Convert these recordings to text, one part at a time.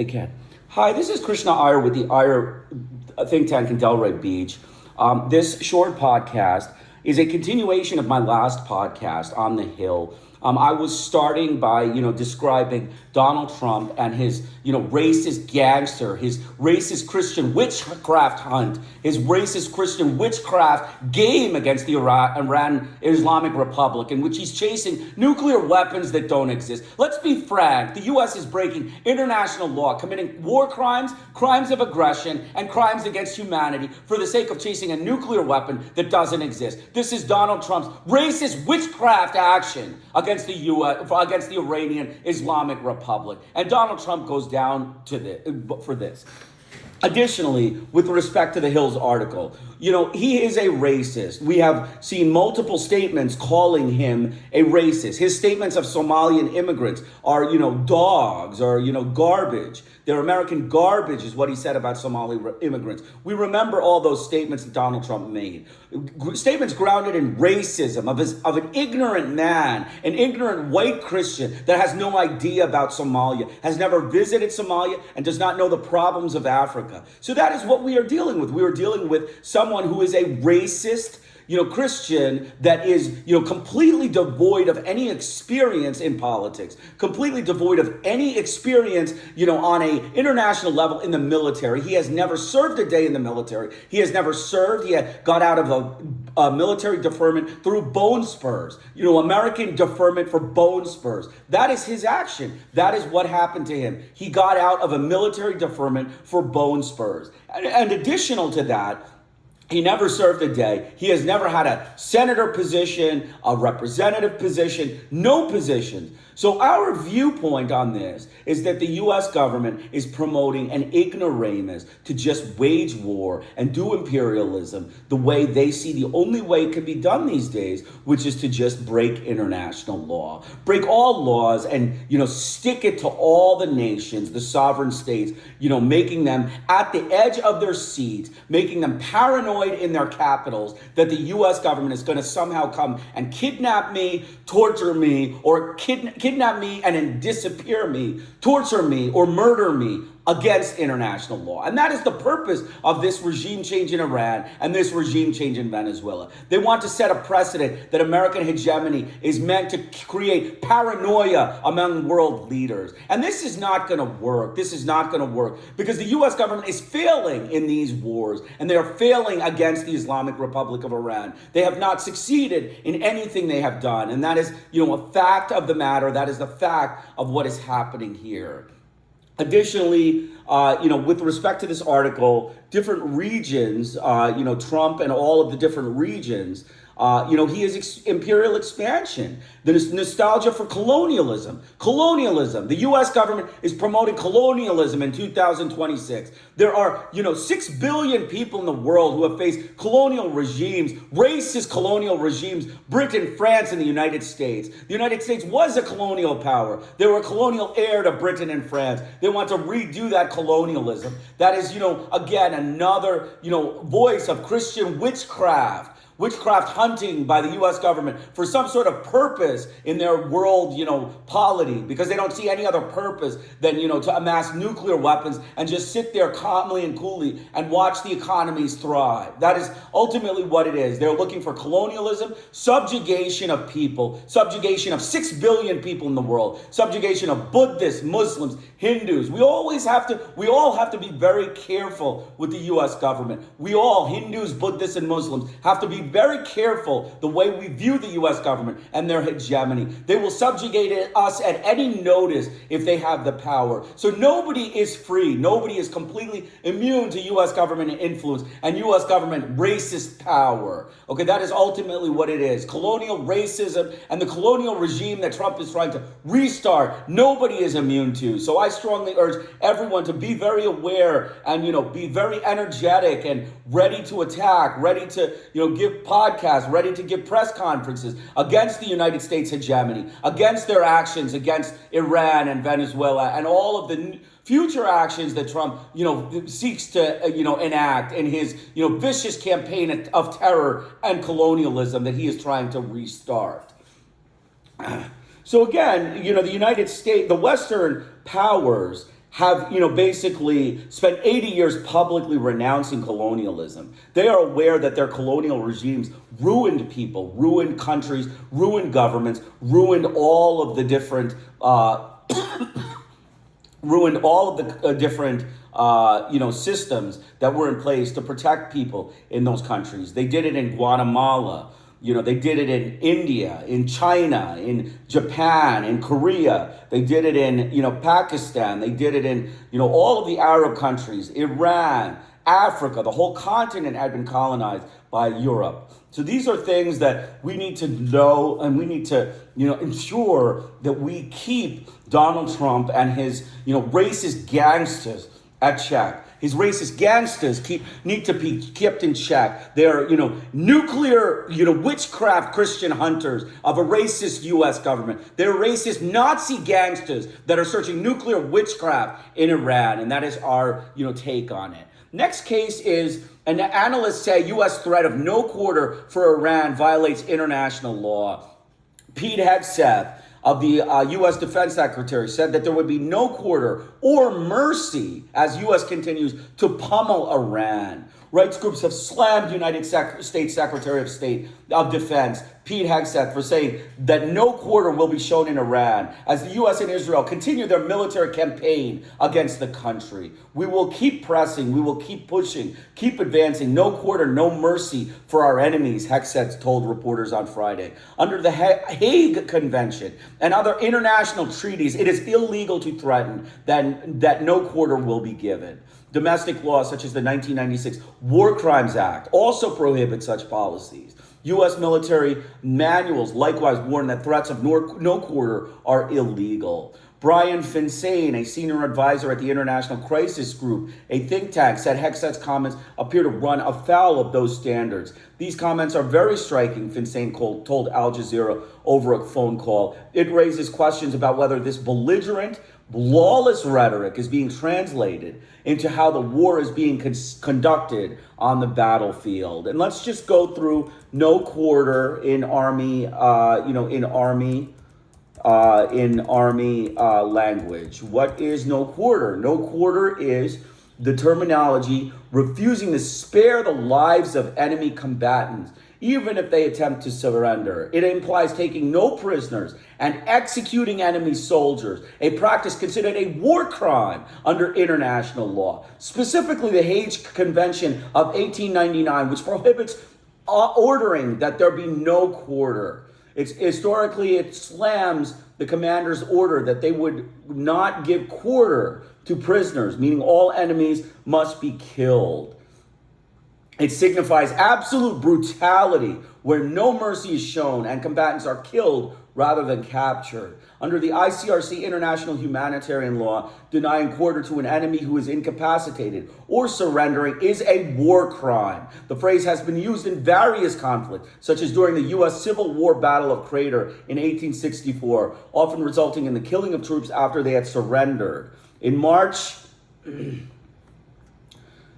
They can. Hi, this is Krishna Iyer with the Iyer think tank in Delray Beach. This short podcast is a continuation of my last podcast on the Hill. I was starting by, describing Donald Trump and his, racist gangster, his racist Christian witchcraft hunt, his racist Christian witchcraft game against the Iran Islamic Republic, in which he's chasing nuclear weapons that don't exist. Let's be frank, the U.S. is breaking international law, committing war crimes, crimes of aggression, and crimes against humanity for the sake of chasing a nuclear weapon that doesn't exist. This is Donald Trump's racist witchcraft action against the U.S., against the Iranian Islamic Republic. And Donald Trump goes down for this. Additionally, with respect to the Hill's article, he is a racist. We have seen multiple statements calling him a racist. His statements of Somalian immigrants are, dogs or, garbage. They're American garbage is what he said about Somali immigrants. We remember all those statements that Donald Trump made. Statements grounded in racism of an ignorant man, an ignorant white Christian that has no idea about Somalia, has never visited Somalia, and does not know the problems of Africa. So that is what we are dealing with. We are dealing with someone who is a racist, Christian that is, completely devoid of any experience in politics, completely devoid of any experience, on a international level in the military. He has never served a day in the military. He has never served. He had got out of a military deferment through bone spurs, American deferment for bone spurs. That is his action. That is what happened to him. He got out of a military deferment for bone spurs. And additional to that, he never served a day. He has never had a senator position, a representative position, no positions. So our viewpoint on this is that the U.S. government is promoting an ignoramus to just wage war and do imperialism the way they see the only way it can be done these days, which is to just break international law, break all laws and, stick it to all the nations, the sovereign states, making them at the edge of their seats, making them paranoid in their capitals that the U.S. government is going to somehow come and kidnap me, torture me, or kidnap me and then disappear me, torture me, or murder me against international law. And that is the purpose of this regime change in Iran and this regime change in Venezuela. They want to set a precedent that American hegemony is meant to create paranoia among world leaders. And this is not going to work. This is not going to work because the U.S. government is failing in these wars, and they are failing against the Islamic Republic of Iran. They have not succeeded in anything they have done. And that is, a fact of the matter. That is the fact of what is happening here. Additionally, with respect to this article, different regions, Trump and all of the different regions, he is imperial expansion, the nostalgia for colonialism. The U.S. government is promoting colonialism in 2026. There are, 6 billion people in the world who have faced colonial regimes, racist colonial regimes, Britain, France, and the United States. The United States was a colonial power. They were a colonial heir to Britain and France. They want to redo that colonialism. That is, again, another, voice of Christian witchcraft hunting by the U.S. government for some sort of purpose in their world, polity, because they don't see any other purpose than, to amass nuclear weapons and just sit there calmly and coolly and watch the economies thrive. That is ultimately what it is. They're looking for colonialism, subjugation of people, subjugation of 6 billion people in the world, subjugation of Buddhists, Muslims, Hindus. We all have to be very careful with the U.S. government. We all, Hindus, Buddhists, and Muslims, have to be very careful the way we view the U.S. government and their hegemony. They will subjugate us at any notice if they have the power. So nobody is free. Nobody is completely immune to U.S. government influence and U.S. government racist power. Okay, that is ultimately what it is. Colonial racism and the colonial regime that Trump is trying to restart, nobody is immune to. So I strongly urge everyone to be very aware and, be very energetic and ready to attack, ready to, give podcasts, ready to give press conferences against the United States hegemony, against their actions against Iran and Venezuela and all of the future actions that Trump, seeks to, enact in his, vicious campaign of terror and colonialism that he is trying to restart. So again, the United States, the Western powers have, basically spent 80 years publicly renouncing colonialism. They are aware that their colonial regimes ruined people, ruined countries, ruined governments, ruined all of the different, systems that were in place to protect people in those countries. They did it in Guatemala. They did it in India, in China, in Japan, in Korea. They did it in, Pakistan. They did it in, all of the Arab countries, Iran, Africa. The whole continent had been colonized by Europe. So these are things that we need to know, and we need to, ensure that we keep Donald Trump and his, racist gangsters at check. His racist gangsters need to be kept in check. They're, nuclear, witchcraft Christian hunters of a racist U.S. government. They're racist Nazi gangsters that are searching nuclear witchcraft in Iran, and that is our, take on it. Next case is, an analyst say U.S. threat of no quarter for Iran violates international law. Pete Hegseth of the U.S. Defense Secretary said that there would be no quarter or mercy as U.S. continues to pummel Iran. Rights groups have slammed United States Secretary of State of Defense Pete Hegseth for saying that no quarter will be shown in Iran as the U.S. and Israel continue their military campaign against the country. We will keep pressing, we will keep pushing, keep advancing. No quarter, no mercy for our enemies, Hegseth told reporters on Friday. Under the Hague Convention and other international treaties, it is illegal to threaten that no quarter will be given. Domestic laws such as the 1996 War Crimes Act also prohibit such policies. U.S. military manuals likewise warn that threats of no quarter are illegal. Brian Finsane, a senior advisor at the International Crisis Group, a think tank, said Hegseth's comments appear to run afoul of those standards. These comments are very striking, Finsane told Al Jazeera over a phone call. It raises questions about whether this belligerent, lawless rhetoric is being translated into how the war is being conducted on the battlefield. And let's just go through no quarter in Army language. What is no quarter? No quarter is the terminology refusing to spare the lives of enemy combatants, even if they attempt to surrender. It implies taking no prisoners and executing enemy soldiers, a practice considered a war crime under international law. Specifically, the Hague Convention of 1899, which prohibits ordering that there be no quarter. Historically, it slams the commander's order that they would not give quarter to prisoners, meaning all enemies must be killed. It signifies absolute brutality where no mercy is shown and combatants are killed rather than captured. Under the ICRC international humanitarian law, denying quarter to an enemy who is incapacitated or surrendering is a war crime. The phrase has been used in various conflicts, such as during the U.S. Civil War Battle of Crater in 1864, often resulting in the killing of troops after they had surrendered. In March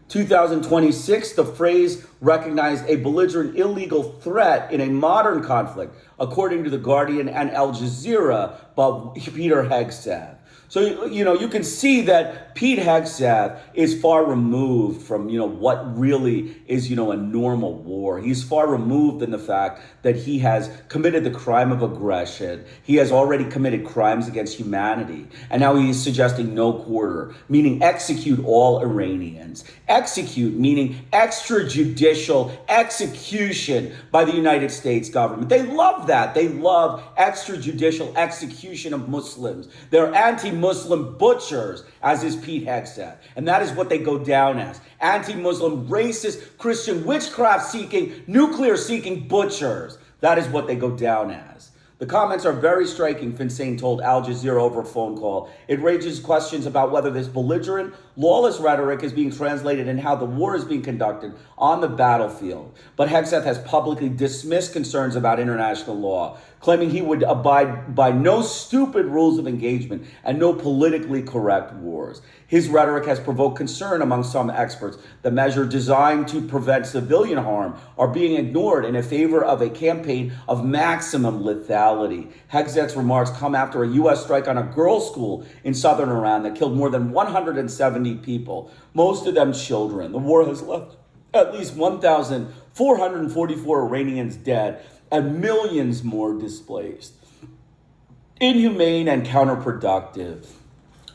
2026, the phrase recognized a belligerent illegal threat in a modern conflict, according to The Guardian and Al Jazeera by Peter Hegseth. So, you can see that Pete Hegseth is far removed from, what really is, a normal war. He's far removed in the fact that he has committed the crime of aggression. He has already committed crimes against humanity. And now he is suggesting no quarter, meaning execute all Iranians. Execute, meaning extrajudicial execution by the United States government. They love that. They love extrajudicial execution of Muslims. They're anti-Muslim butchers, as is Pete Hegseth. And that is what they go down as. Anti-Muslim, racist, Christian, witchcraft-seeking, nuclear-seeking butchers. That is what they go down as. The comments are very striking, Finsane told Al Jazeera over a phone call. It raises questions about whether this belligerent, lawless rhetoric is being translated and how the war is being conducted on the battlefield. But Hegseth has publicly dismissed concerns about international law, claiming he would abide by no stupid rules of engagement and no politically correct wars. His rhetoric has provoked concern among some experts. The measure designed to prevent civilian harm are being ignored in favor of a campaign of maximum lethality. Hegseth's remarks come after a U.S. strike on a girls' school in southern Iran that killed more than 170 people, most of them children. The war has left at least 1,444 Iranians dead and millions more displaced. Inhumane and counterproductive.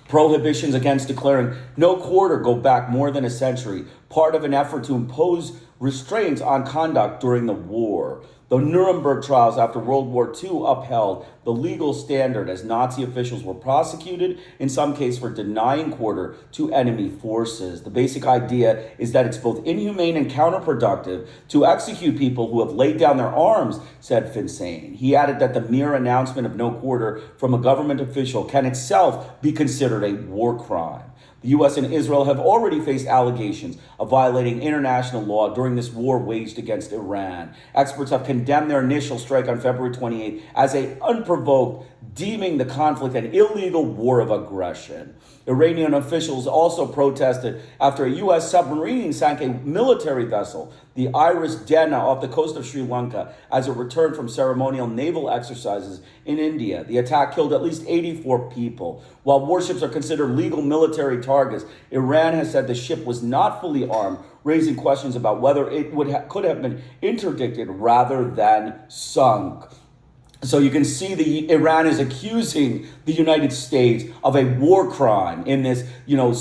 Prohibitions against declaring no quarter go back more than a century, part of an effort to impose restraints on conduct during the war. The Nuremberg trials after World War II upheld the legal standard as Nazi officials were prosecuted, in some cases for denying quarter to enemy forces. The basic idea is that it's both inhumane and counterproductive to execute people who have laid down their arms, said Finsain. He added that the mere announcement of no quarter from a government official can itself be considered a war crime. The U.S. and Israel have already faced allegations of violating international law during this war waged against Iran. Experts have condemned their initial strike on February 28 as an unprovoked, deeming the conflict an illegal war of aggression. Iranian officials also protested after a U.S. submarine sank a military vessel, the Iris Dena, off the coast of Sri Lanka as it returned from ceremonial naval exercises in India. The attack killed at least 84 people. While warships are considered legal military targets, Iran has said the ship was not fully armed, raising questions about whether it could have been interdicted rather than sunk. So you can see Iran is accusing the United States of a war crime in this,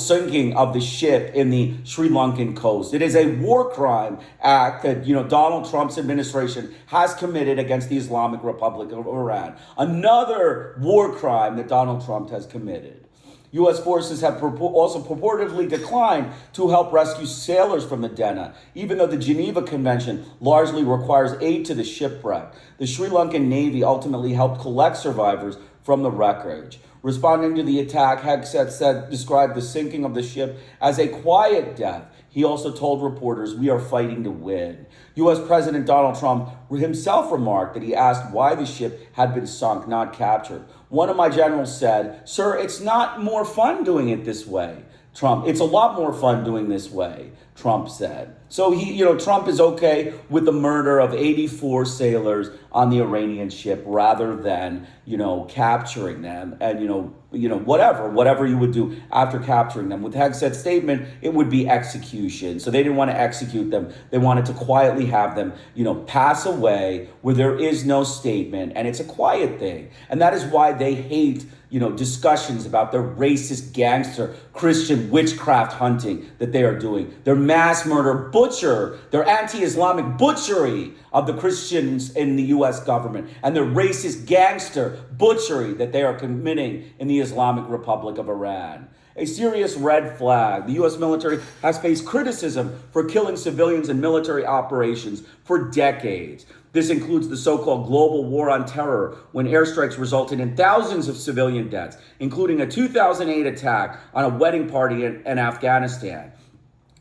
sinking of the ship in the Sri Lankan coast. It is a war crime act that, Donald Trump's administration has committed against the Islamic Republic of Iran. Another war crime that Donald Trump has committed. U.S. forces have also purportedly declined to help rescue sailors from the Dena, even though the Geneva Convention largely requires aid to the shipwreck. The Sri Lankan Navy ultimately helped collect survivors from the wreckage. Responding to the attack, Hegseth described the sinking of the ship as a quiet death. He also told reporters, "We are fighting to win." U.S. President Donald Trump himself remarked that he asked why the ship had been sunk, not captured. One of my generals said, "Sir, it's not more fun doing it this way." It's a lot more fun doing this way, Trump said. So Trump is okay with the murder of 84 sailors on the Iranian ship rather than, capturing them and, whatever you would do after capturing them. With Hegseth's statement, it would be execution. So they didn't want to execute them. They wanted to quietly have them, pass away where there is no statement. And it's a quiet thing. And that is why they hate discussions about their racist gangster Christian witchcraft hunting that they are doing, their mass murder their anti-Islamic butchery of the Christians in the U.S. government, and their racist gangster butchery that they are committing in the Islamic Republic of Iran. A serious red flag. The U.S. military has faced criticism for killing civilians in military operations for decades. This includes the so-called global war on terror, when airstrikes resulted in thousands of civilian deaths, including a 2008 attack on a wedding party in Afghanistan.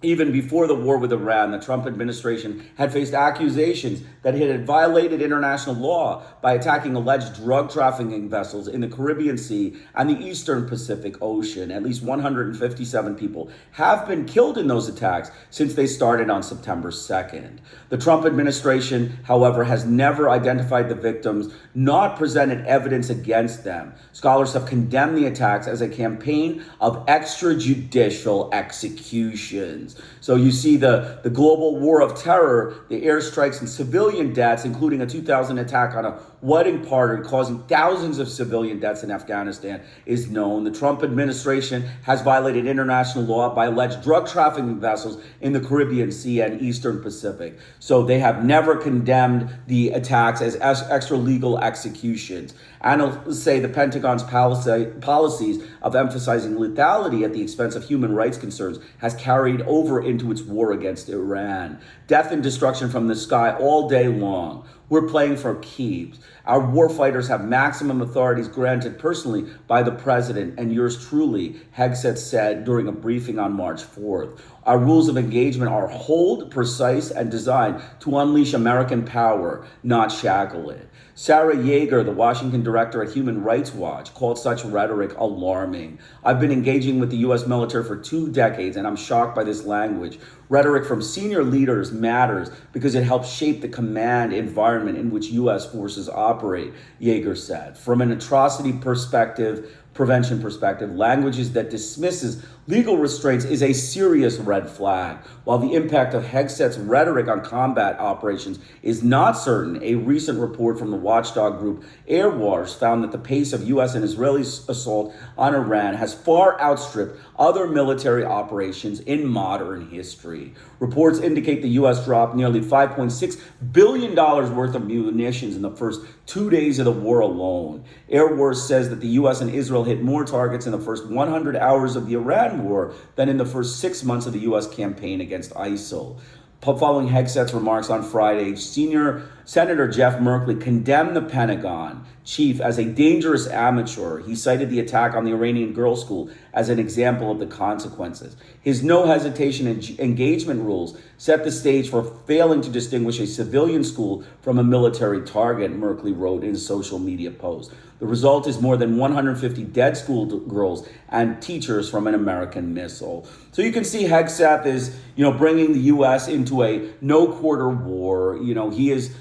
Even before the war with Iran, the Trump administration had faced accusations that it had violated international law by attacking alleged drug trafficking vessels in the Caribbean Sea and the Eastern Pacific Ocean. At least 157 people have been killed in those attacks since they started on September 2nd. The Trump administration, however, has never identified the victims, not presented evidence against them. Scholars have condemned the attacks as a campaign of extrajudicial executions. So you see the global war of terror, the airstrikes and civilian deaths, including a 2000 attack on a wedding party causing thousands of civilian deaths in Afghanistan, is known. The Trump administration has violated international law by alleged drug trafficking vessels in the Caribbean Sea and Eastern Pacific. So they have never condemned the attacks as extra legal executions. Analysts say the Pentagon's policies of emphasizing lethality at the expense of human rights concerns has carried over into its war against Iran. Death and destruction from the sky all day long. We're playing for keeps. Our warfighters have maximum authorities granted personally by the president and yours truly, Hegseth said during a briefing on March 4th. Our rules of engagement are hold, precise, and designed to unleash American power, not shackle it. Sarah Yeager, the Washington director at Human Rights Watch, called such rhetoric alarming. I've been engaging with the U.S. military for 2 decades, and I'm shocked by this language. Rhetoric from senior leaders matters because it helps shape the command environment in which U.S. forces operate, Yeager said. From an atrocity prevention perspective, languages that dismisses legal restraints is a serious red flag. While the impact of Hegseth's rhetoric on combat operations is not certain, a recent report from the watchdog group Air Wars found that the pace of U.S. and Israeli assault on Iran has far outstripped other military operations in modern history. Reports indicate the U.S. dropped nearly $5.6 billion worth of munitions in the first 2 days of the war alone. Air Wars says that the U.S. and Israel hit more targets in the first 100 hours of the Iran war than in the first 6 months of the U.S. campaign against ISIL. Following Hegseth's remarks on Friday, Senior Senator Jeff Merkley condemned the Pentagon chief as a dangerous amateur. He cited the attack on the Iranian girls' school as an example of the consequences. His no hesitation engagement rules set the stage for failing to distinguish a civilian school from a military target, Merkley wrote in a social media post. The result is more than 150 dead school girls and teachers from an American missile. So you can see Hegseth is, bringing the U.S. into a no-quarter war. He is,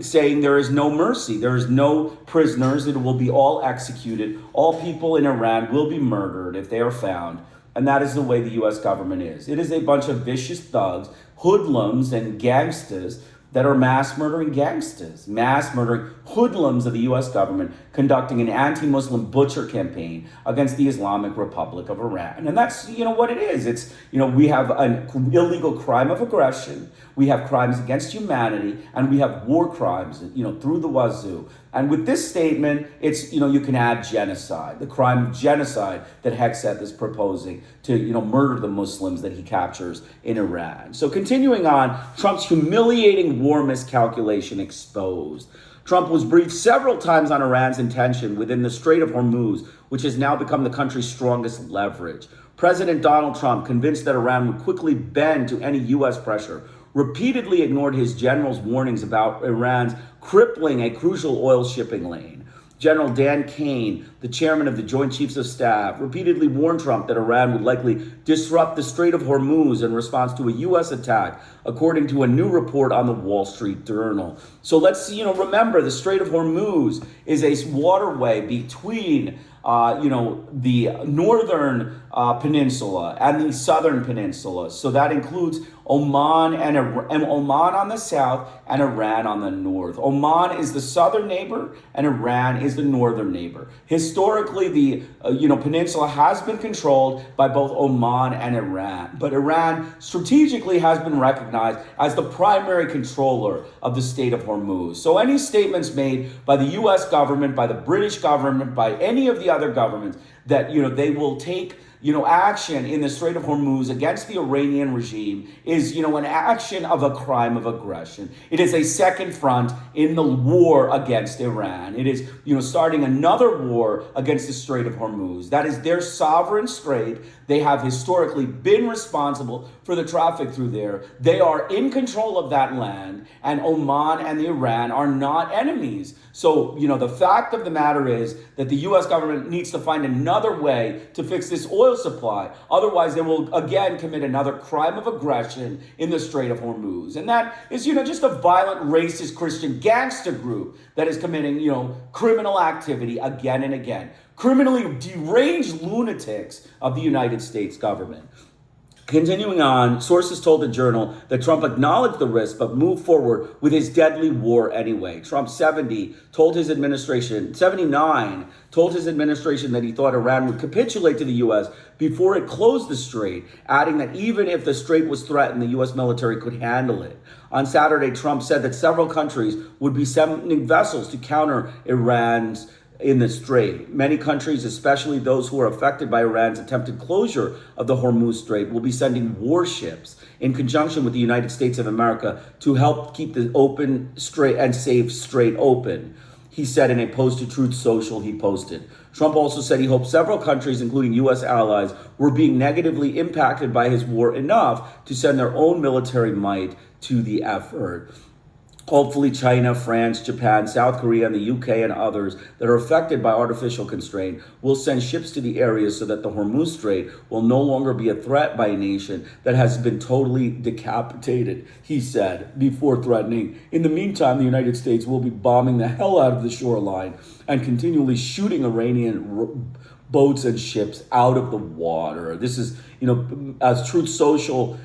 saying there is no mercy. There is no prisoners. It will be all executed. All people in Iran will be murdered if they are found. And that is the way the U.S. government is. It is a bunch of vicious thugs, hoodlums, and gangsters that are mass murdering hoodlums of the U.S. government conducting an anti-Muslim butcher campaign against the Islamic Republic of Iran. And that's, what it is. It's, we have an illegal crime of aggression. We have crimes against humanity, and we have war crimes, through the wazoo. And with this statement, it's, you can add genocide, the crime of genocide that Hegseth is proposing to, murder the Muslims that he captures in Iran. So continuing on, Trump's humiliating war miscalculation exposed. Trump was briefed several times on Iran's intention within the Strait of Hormuz, which has now become the country's strongest leverage. President Donald Trump, convinced that Iran would quickly bend to any U.S. pressure, repeatedly ignored his general's warnings about Iran's crippling a crucial oil shipping lane. General Dan Kane, the chairman of the Joint Chiefs of Staff, repeatedly warned Trump that Iran would likely disrupt the Strait of Hormuz in response to a U.S. attack, according to a new report on the Wall Street Journal. So let's, remember the Strait of Hormuz is a waterway between the northern peninsula and the southern peninsula. So that includes Oman and Oman on the south and Iran on the north. Oman is the southern neighbor and Iran is the northern neighbor. Historically, the peninsula has been controlled by both Oman and Iran, but Iran strategically has been recognized as the primary controller of the Strait of Hormuz. So any statements made by the U.S. government, by the British government, by any of the other governments that they will take action in the Strait of Hormuz against the Iranian regime is, an action of a crime of aggression. It is a second front in the war against Iran. It is, starting another war against the Strait of Hormuz. That is their sovereign strait. They have historically been responsible for the traffic through there. They are in control of that land, and Oman and Iran are not enemies. So, the fact of the matter is that the U.S. government needs to find another way to fix this oil supply. Otherwise, they will again commit another crime of aggression in the Strait of Hormuz. And that is, just a violent, racist Christian gangster group that is committing, criminal activity again and again. Criminally deranged lunatics of the United States government. Continuing on, sources told the Journal that Trump acknowledged the risk but moved forward with his deadly war anyway. Trump, 79, told his administration that he thought Iran would capitulate to the U.S. before it closed the strait, adding that even if the strait was threatened, the U.S. military could handle it. On Saturday, Trump said that several countries would be sending vessels to counter Iran's in the strait. Many countries, especially those who are affected by Iran's attempted closure of the Hormuz Strait, will be sending warships in conjunction with the United States of America to help keep the open strait and safe strait open. he said in a post to Truth Social he posted. Trump also said he hoped several countries, including U.S. allies, were being negatively impacted by his war enough to send their own military might to the effort. Hopefully China, France, Japan, South Korea, and the UK and others that are affected by artificial constraint will send ships to the area so that the Hormuz Strait will no longer be a threat by a nation that has been totally decapitated, he said, before threatening. In the meantime, the United States will be bombing the hell out of the shoreline and continually shooting Iranian boats and ships out of the water. This is, as Truth Social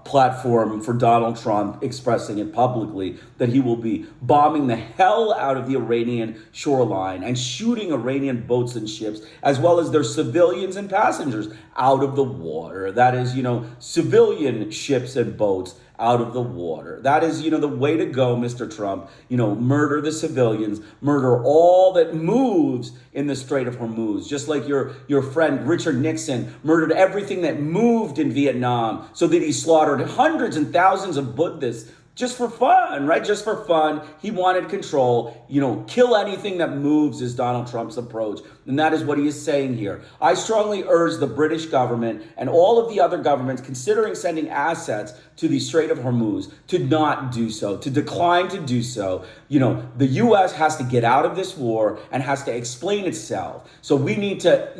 platform for Donald Trump expressing it publicly, that he will be bombing the hell out of the Iranian shoreline and shooting Iranian boats and ships, as well as their civilians and passengers out of the water. That is, civilian ships and boats out of the water. That is, the way to go, Mr. Trump. Murder the civilians, murder all that moves in the Strait of Hormuz. Just like your friend Richard Nixon murdered everything that moved in Vietnam so that he slaughtered hundreds and thousands of Buddhists just for fun, right? Just for fun. He wanted control. Kill anything that moves is Donald Trump's approach. And that is what he is saying here. I strongly urge the British government and all of the other governments considering sending assets to the Strait of Hormuz to not do so, to decline to do so. The U.S. has to get out of this war and has to explain itself. So we need to,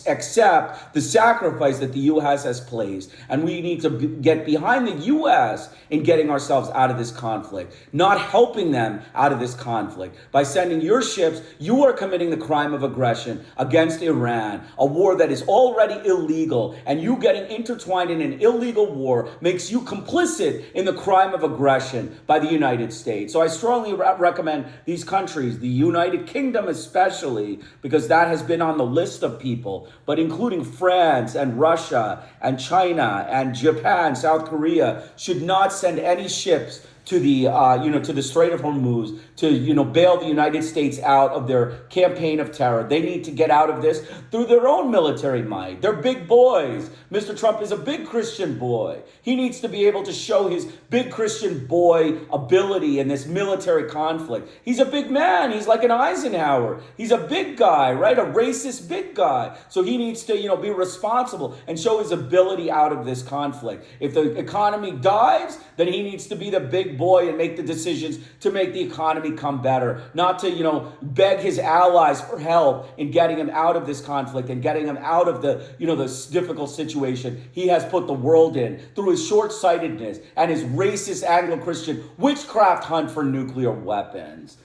accept the sacrifice that the U.S. has placed. And we need to get behind the U.S. in getting ourselves out of this conflict, not helping them out of this conflict. By sending your ships, you are committing the crime of aggression against Iran, a war that is already illegal, and you getting intertwined in an illegal war makes you complicit in the crime of aggression by the United States. So I strongly recommend these countries, the United Kingdom especially, because that has been on the list of people, but including France and Russia and China and Japan, South Korea, should not send any ships to the to the Strait of Hormuz to bail the United States out of their campaign of terror. They need to get out of this through their own military might. They're big boys. Mr. Trump is a big Christian boy. He needs to be able to show his big Christian boy ability in this military conflict. He's a big man. He's like an Eisenhower. He's a big guy, right? A racist big guy. So he needs to be responsible and show his ability out of this conflict. If the economy dives, then he needs to be the big boy and make the decisions to make the economy come better, not to, beg his allies for help in getting him out of this conflict and getting him out of the, this difficult situation he has put the world in through his short-sightedness and his racist Anglo-Christian witchcraft hunt for nuclear weapons.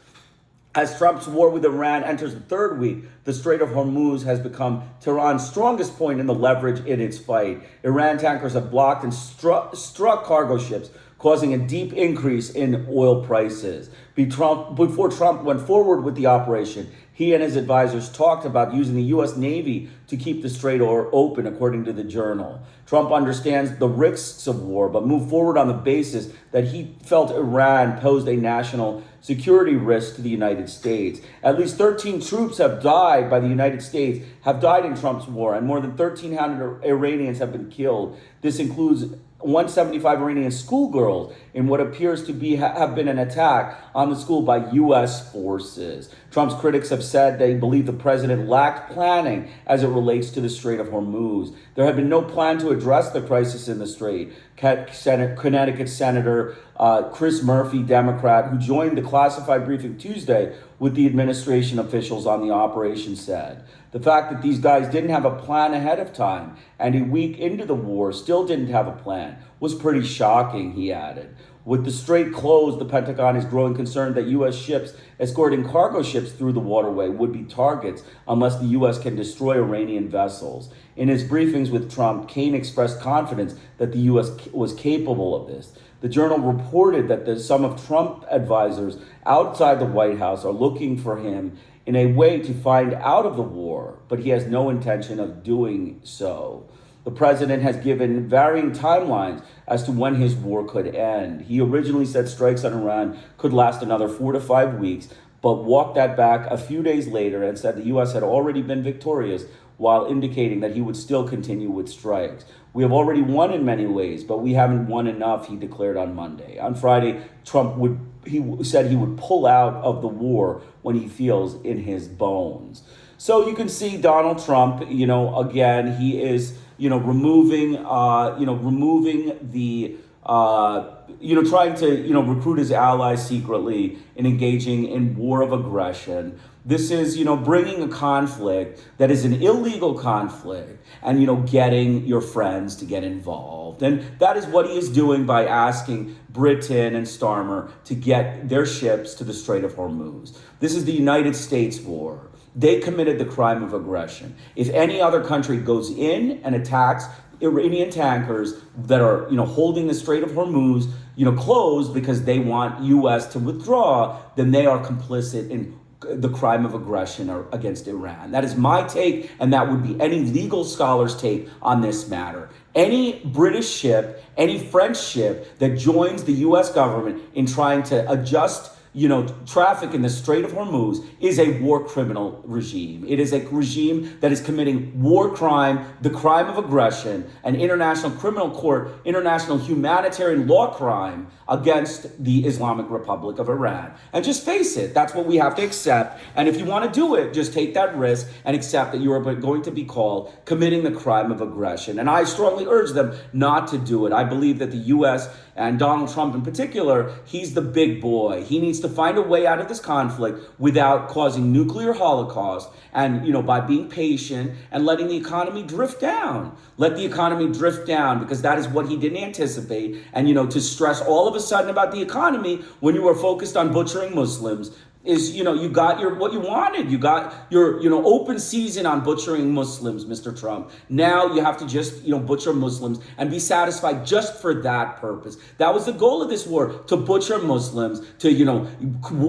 As Trump's war with Iran enters the third week, the Strait of Hormuz has become Tehran's strongest point in the leverage in its fight. Iran tankers have blocked and struck cargo ships, causing a deep increase in oil prices. Before Trump went forward with the operation, he and his advisors talked about using the U.S. Navy to keep the strait open, according to the Journal. Trump understands the risks of war, but moved forward on the basis that he felt Iran posed a national security risk to the United States. At least 13 troops have died by the United States, have died in Trump's war, and more than 1,300 Iranians have been killed. This includes 175 Iranian schoolgirls in what appears to have been an attack on the school by U.S. forces. Trump's critics have said they believe the president lacked planning as it relates to the Strait of Hormuz. There had been no plan to address the crisis in the strait. Connecticut Senator Chris Murphy, Democrat, who joined the classified briefing Tuesday with the administration officials on the operation, said, "The fact that these guys didn't have a plan ahead of time and a week into the war still didn't have a plan was pretty shocking," he added. With the strait closed, the Pentagon is growing concerned that U.S. ships escorting cargo ships through the waterway would be targets unless the U.S. can destroy Iranian vessels. In his briefings with Trump, Kaine expressed confidence that the U.S. was capable of this. The Journal reported that some of Trump advisors outside the White House are looking for him in a way to find out of the war, but he has no intention of doing so. The president has given varying timelines as to when his war could end. He originally said strikes on Iran could last another 4 to 5 weeks, but walked that back a few days later and said the U.S. had already been victorious, while indicating that he would still continue with strikes. "We have already won in many ways, but we haven't won enough," he declared on Monday. On Friday, Trump would said he would pull out of the war when he feels in his bones. So you can see Donald Trump, again, he is, removing the, trying to, recruit his allies secretly and engaging in war of aggression. This is, bringing a conflict that is an illegal conflict and, getting your friends to get involved. And that is what he is doing by asking Britain and Starmer to get their ships to the Strait of Hormuz. This is the United States war. They committed the crime of aggression. If any other country goes in and attacks Iranian tankers that are, holding the Strait of Hormuz, closed because they want U.S. to withdraw, then they are complicit in the crime of aggression against Iran. That is my take, and that would be any legal scholar's take on this matter. Any British ship, any French ship that joins the U.S. government in trying to adjust traffic in the Strait of Hormuz is a war criminal regime. It is a regime that is committing war crime, the crime of aggression, an international criminal court, international humanitarian law crime against the Islamic Republic of Iran. And just face it, that's what we have to accept. And if you want to do it, just take that risk and accept that you are going to be called committing the crime of aggression. And I strongly urge them not to do it. I believe that the U.S. and Donald Trump in particular, he's the big boy. He needs to find a way out of this conflict without causing nuclear holocaust and, by being patient and letting the economy drift down. Let the economy drift down because that is what he didn't anticipate. And, to stress all of a sudden about the economy when you were focused on butchering Muslims is, you got what you wanted. You got your, open season on butchering Muslims, Mr. Trump. Now you have to just, butcher Muslims and be satisfied just for that purpose. That was the goal of this war, to butcher Muslims, to,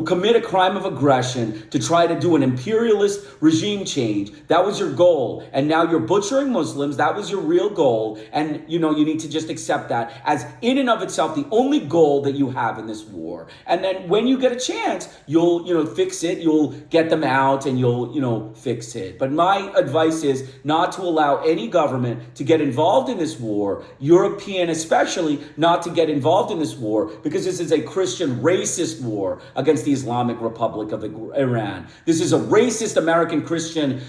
commit a crime of aggression, to try to do an imperialist regime change. That was your goal. And now you're butchering Muslims. That was your real goal. And, you need to just accept that as in and of itself, the only goal that you have in this war. And then when you get a chance, you'll fix it, you'll get them out and you'll, fix it. But my advice is not to allow any government to get involved in this war, European especially, not to get involved in this war, because this is a Christian racist war against the Islamic Republic of Iran. This is a racist American Christian,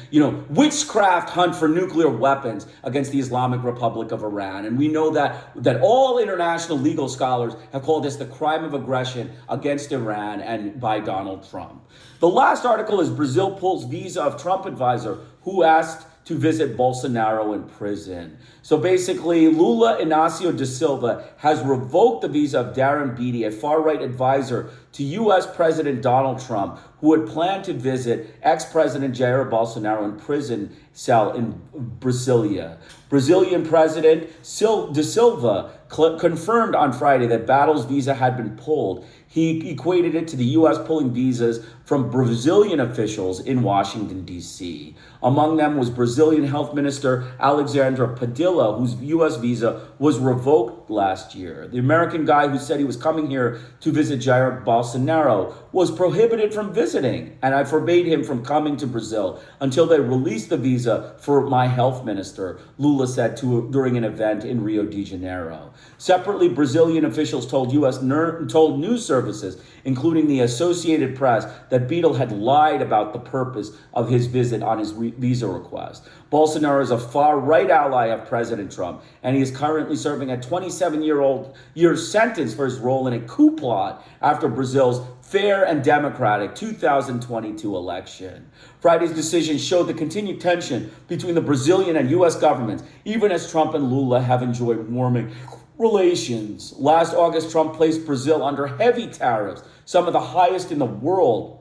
witchcraft hunt for nuclear weapons against the Islamic Republic of Iran. And we know that all international legal scholars have called this the crime of aggression against Iran and by Donald Trump. The last article is Brazil pulls visa of Trump advisor who asked to visit Bolsonaro in prison. So basically, Lula Inácio da Silva has revoked the visa of Darren Beattie, a far-right advisor to U.S. President Donald Trump, who had planned to visit ex-President Jair Bolsonaro in prison cell in Brasilia. Brazilian President da Silva confirmed on Friday that Battle's visa had been pulled. He equated it to the U.S. pulling visas from Brazilian officials in Washington, D.C. Among them was Brazilian Health Minister Alexandra Padilla, whose U.S. visa was revoked last year. The American guy who said he was coming here to visit Jair Bolsonaro was prohibited from visiting, and I forbade him from coming to Brazil until they released the visa for my health minister, Lula said during an event in Rio de Janeiro. Separately, Brazilian officials told told news services, including the Associated Press, that Beadle had lied about the purpose of his visit on his visa request. Bolsonaro is a far-right ally of President Trump, and he is currently serving a 27-year sentence for his role in a coup plot after Brazil's fair and democratic 2022 election. Friday's decision showed the continued tension between the Brazilian and U.S. governments, even as Trump and Lula have enjoyed warming relations. Last August, Trump placed Brazil under heavy tariffs, some of the highest in the world,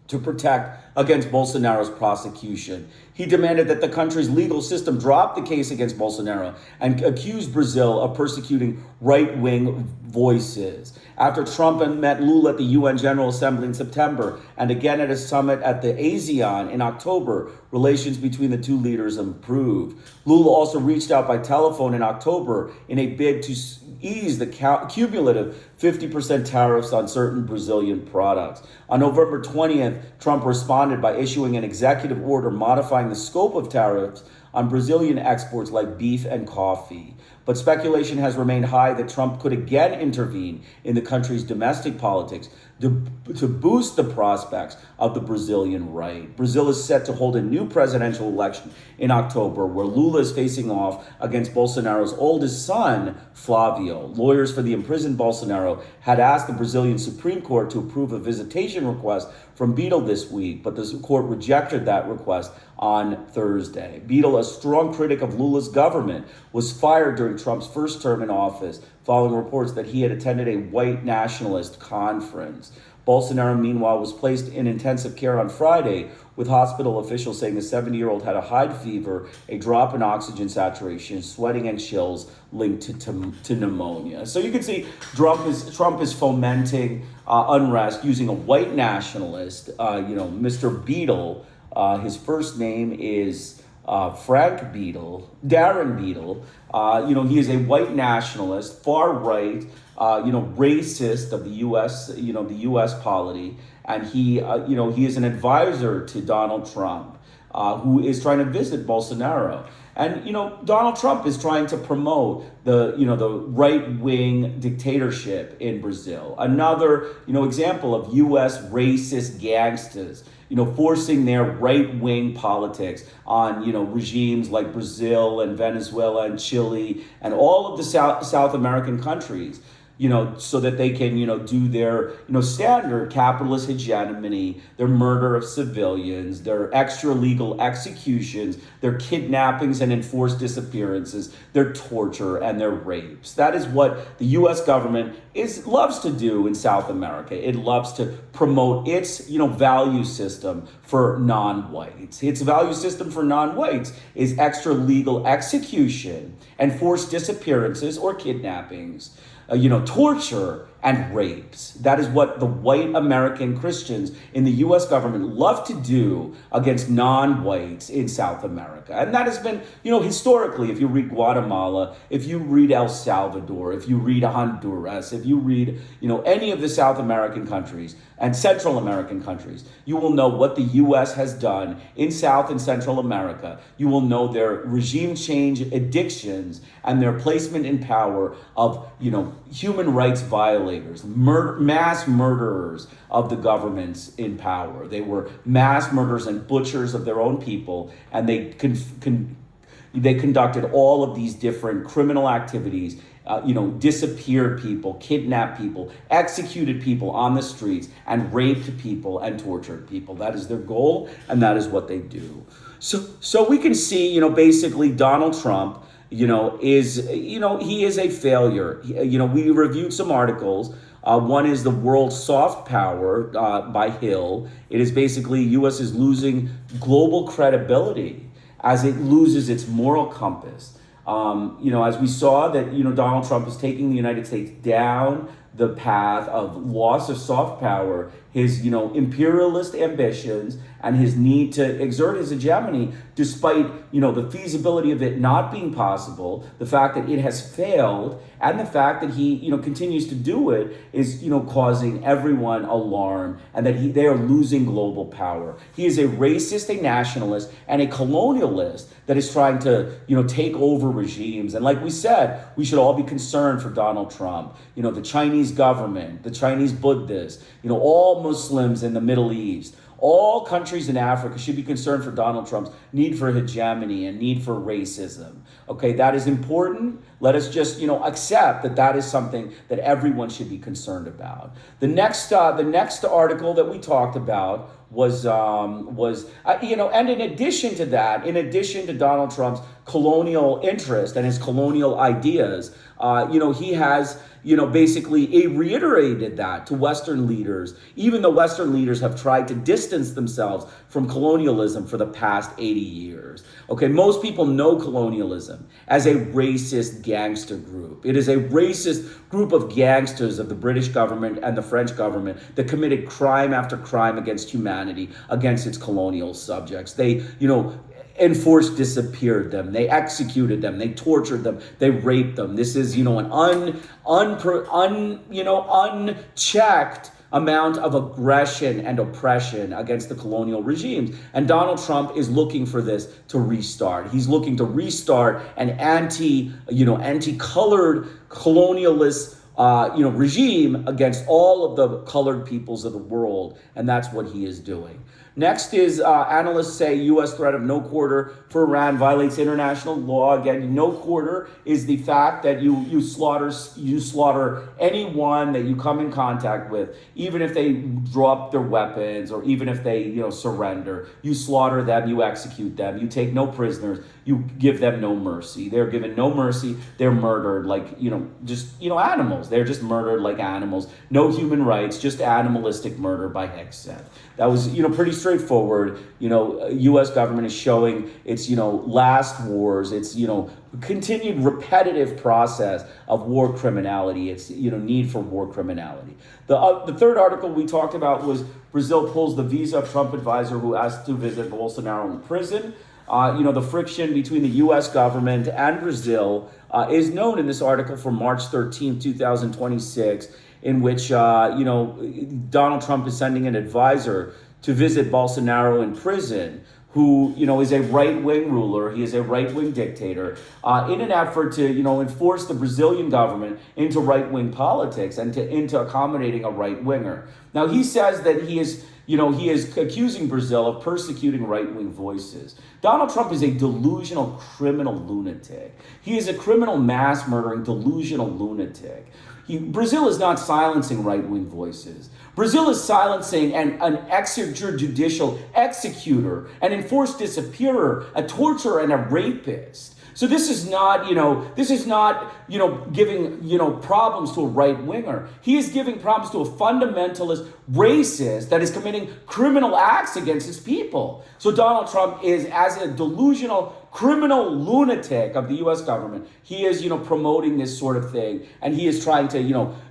to protect against Bolsonaro's prosecution. He demanded that the country's legal system drop the case against Bolsonaro and accused Brazil of persecuting right-wing voices. After Trump met Lula at the UN General Assembly in September and again at a summit at the ASEAN in October, relations between the two leaders improved. Lula also reached out by telephone in October in a bid to ease the cumulative 50% tariffs on certain Brazilian products. On November 20th, Trump responded by issuing an executive order modifying the scope of tariffs on Brazilian exports like beef and coffee. But speculation has remained high that Trump could again intervene in the country's domestic politics to boost the prospects of the Brazilian right. Brazil is set to hold a new presidential election in October, where Lula is facing off against Bolsonaro's oldest son, Flavio. Lawyers for the imprisoned Bolsonaro had asked the Brazilian Supreme Court to approve a visitation request from Beadle this week, but the court rejected that request on Thursday. Beadle, a strong critic of Lula's government, was fired during Trump's first term in office following reports that he had attended a white nationalist conference. Bolsonaro, meanwhile, was placed in intensive care on Friday, with hospital officials saying the 70-year-old had a high fever, a drop in oxygen saturation, sweating, and chills linked to pneumonia. So you can see Trump is fomenting unrest using a white nationalist, Mr. Beadle. His first name is Frank Beadle, Darren Beadle. He is a white nationalist, far right, racist of the U.S. polity, and he is an advisor to Donald Trump, who is trying to visit Bolsonaro. And, Donald Trump is trying to promote the right-wing dictatorship in Brazil. Another, example of U.S. racist gangsters, forcing their right-wing politics on, regimes like Brazil and Venezuela and Chile and all of the South American countries, so that they can, do their, standard capitalist hegemony, their murder of civilians, their extra legal executions, their kidnappings and enforced disappearances, their torture and their rapes. That is what the U.S. government loves to do in South America. It loves to promote its, value system for non-whites. Its value system for non-whites is extra legal execution and forced disappearances or kidnappings. Torture and rapes. That is what the white American Christians in the U.S. government love to do against non-whites in South America. And that has been, historically, if you read Guatemala, if you read El Salvador, if you read Honduras, if you read, any of the South American countries and Central American countries, you will know what the U.S. has done in South and Central America. You will know their regime change addictions and their placement in power of, human rights violators, mass murderers of the governments in power. They were mass murderers and butchers of their own people, and they conducted all of these different criminal activities, disappeared people, kidnapped people, executed people on the streets, and raped people and tortured people. That is their goal, and that is what they do. So we can see, basically Donald Trump, he is a failure. We reviewed some articles. One is The World Soft Power by Hill. It is basically U.S. is losing global credibility as it loses its moral compass. As we saw that, Donald Trump is taking the United States down the path of loss of soft power, his, imperialist ambitions, and his need to exert his hegemony, despite, the feasibility of it not being possible, the fact that it has failed, and the fact that he, continues to do it is, causing everyone alarm, and that they are losing global power. He is a racist, a nationalist, and a colonialist that is trying to, take over regimes. And like we said, we should all be concerned for Donald Trump. The Chinese government, the Chinese Buddhists, all Muslims in the Middle East, all countries in Africa should be concerned for Donald Trump's need for hegemony and need for racism. Okay, that is important. Let us just, accept that that is something that everyone should be concerned about. The next article that we talked about was and in addition to that, in addition to Donald Trump's colonial interest and his colonial ideas, he has, basically reiterated that to Western leaders, even though Western leaders have tried to distance themselves from colonialism for the past 80 years. Okay, most people know colonialism as a racist gangster group. It is a racist group of gangsters of the British government and the French government that committed crime after crime against humanity, against its colonial subjects. They, enforced disappeared them. They executed them. They tortured them. They raped them. This is, an unchecked amount of aggression and oppression against the colonial regimes. And Donald Trump is looking for this to restart. He's looking to restart an anti-colored colonialist regime against all of the colored peoples of the world, and that's what he is doing. Next is analysts say U.S. threat of no quarter for Iran violates international law. Again, no quarter is the fact that you slaughter anyone that you come in contact with, even if they drop their weapons or even if they surrender. You slaughter them, you execute them, you take no prisoners, you give them no mercy. They're given no mercy. They're murdered like just animals. They're just murdered like animals. No human rights, just animalistic murder by Hegseth. That was pretty straightforward. U.S. government is showing its last wars. It's continued repetitive process of war criminality. It's need for war criminality. The third article we talked about was Brazil pulls the visa of Trump advisor who asked to visit Bolsonaro in prison. The friction between the U.S. government and Brazil is known in this article from March 13, 2026, in which, Donald Trump is sending an advisor to visit Bolsonaro in prison, who, is a right-wing ruler. He is a right-wing dictator, in an effort to, enforce the Brazilian government into right-wing politics and into accommodating a right-winger. Now, he says that he is accusing Brazil of persecuting right-wing voices. Donald Trump is a delusional criminal lunatic. He is a criminal mass murdering delusional lunatic. Brazil is not silencing right-wing voices. Brazil is silencing an extrajudicial executor, an enforced disappearer, a torturer, and a rapist. So this is not giving, problems to a right-winger. He is giving problems to a fundamentalist racist that is committing criminal acts against his people. So Donald Trump is, as a delusional criminal lunatic of the U.S. government, he is, promoting this sort of thing. And he is trying to,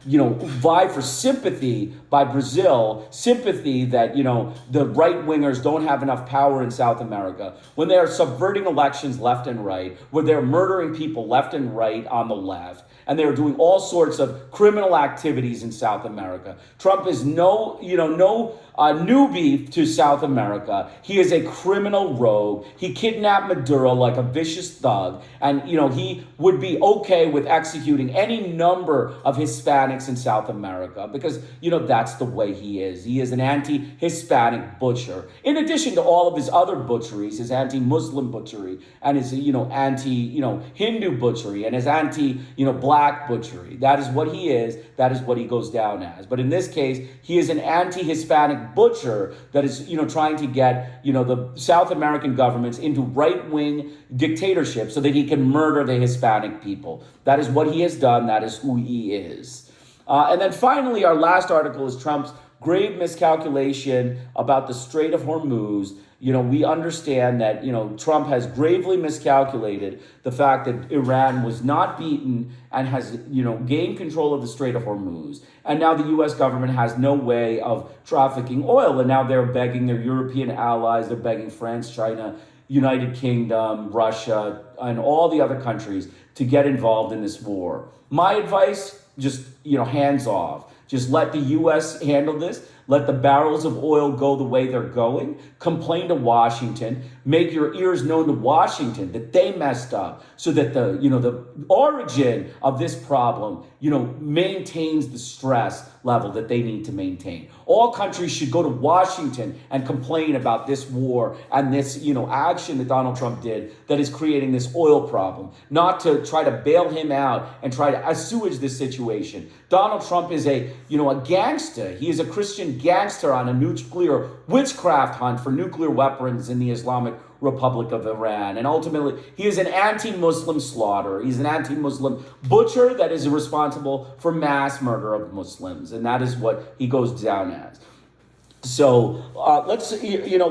vie for sympathy by Brazil, sympathy that, the right-wingers don't have enough power in South America, when they are subverting elections left and right, where they're murdering people left and right on the left, and they're doing all sorts of criminal activities in South America. Trump is no newbie to South America. He is a criminal rogue. He kidnapped Maduro like a vicious thug. And, he would be okay with executing any number of Hispanics in South America because, that's the way he is. He is an anti-Hispanic butcher. In addition to all of his other butcheries, his anti-Muslim butchery and his, anti-Hindu butchery and his anti-black butchery. That is what he is. That is what he goes down as. But in this case, he is an anti-Hispanic butcher that is, trying to get, the South American governments into right-wing dictatorship so that he can murder the Hispanic people. That is what he has done. That is who he is. And then finally, our last article is Trump's grave miscalculation about the Strait of Hormuz. We understand that, Trump has gravely miscalculated the fact that Iran was not beaten and has, gained control of the Strait of Hormuz. And now the U.S. government has no way of trafficking oil. And now they're begging their European allies, they're begging France, China, United Kingdom, Russia, and all the other countries to get involved in this war. My advice, just, hands off. Just let the U.S. handle this. Let the barrels of oil go the way they're going. Complain to Washington. Make your ears known to Washington that they messed up so that the origin of this problem, maintains the stress level that they need to maintain. All countries should go to Washington and complain about this war and this, action that Donald Trump did that is creating this oil problem, not to try to bail him out and try to assuage this situation. Donald Trump is a gangster. He is a Christian gangster on a nuclear witchcraft hunt for nuclear weapons in the Islamic Republic of Iran. And ultimately, he is an anti-Muslim slaughterer. He's an anti-Muslim butcher that is responsible for mass murder of Muslims. And that is what he goes down as. So let's know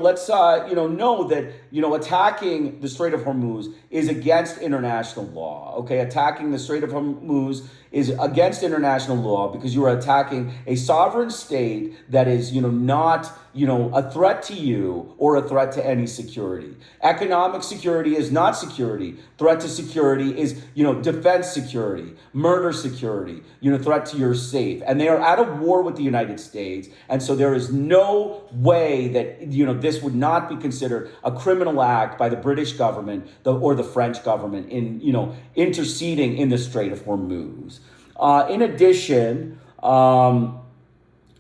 that, attacking the Strait of Hormuz is against international law. Okay, attacking the Strait of Hormuz is against international law because you are attacking a sovereign state that is, not, a threat to you or a threat to any security. Economic security is not security. Threat to security is, defense security, murder security, threat to your safe. And they are at a war with the United States. And so there is no way that, this would not be considered a criminal act by the British government or the French government in, interceding in the Strait of Hormuz. In addition,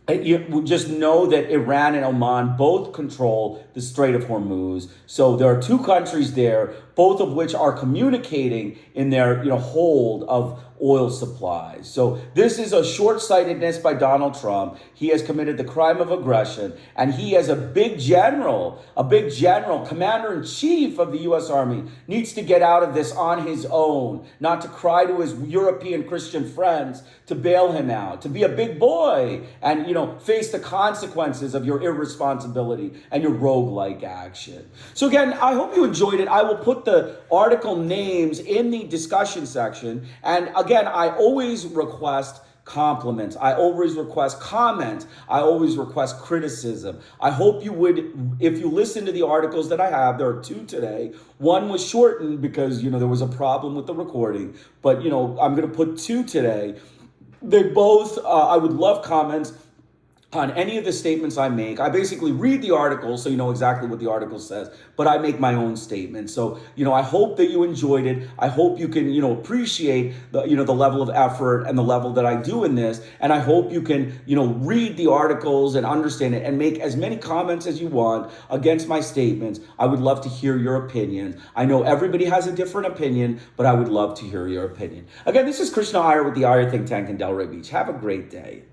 you just know that Iran and Oman both control the Strait of Hormuz. So there are two countries there, both of which are communicating in their hold of oil supplies. So this is a short-sightedness by Donald Trump. He has committed the crime of aggression, and he, as a big general, commander-in-chief of the U.S. Army, needs to get out of this on his own, not to cry to his European Christian friends to bail him out, to be a big boy and, face the consequences of your irresponsibility and your rogue-like action. So again, I hope you enjoyed it. I will put the article names in the discussion section. And again, I always request compliments. I always request comments. I always request criticism. I hope you would, if you listen to the articles that I have, there are two today. One was shortened because, there was a problem with the recording, but, I'm going to put two today. They both, I would love comments on any of the statements I make. I basically read the article so you know exactly what the article says, but I make my own statement. So, I hope that you enjoyed it. I hope you can, appreciate the level of effort and the level that I do in this. And I hope you can, read the articles and understand it and make as many comments as you want against my statements. I would love to hear your opinions. I know everybody has a different opinion, but I would love to hear your opinion. Again, this is Krishna Iyer with the Iyer Think Tank in Delray Beach. Have a great day.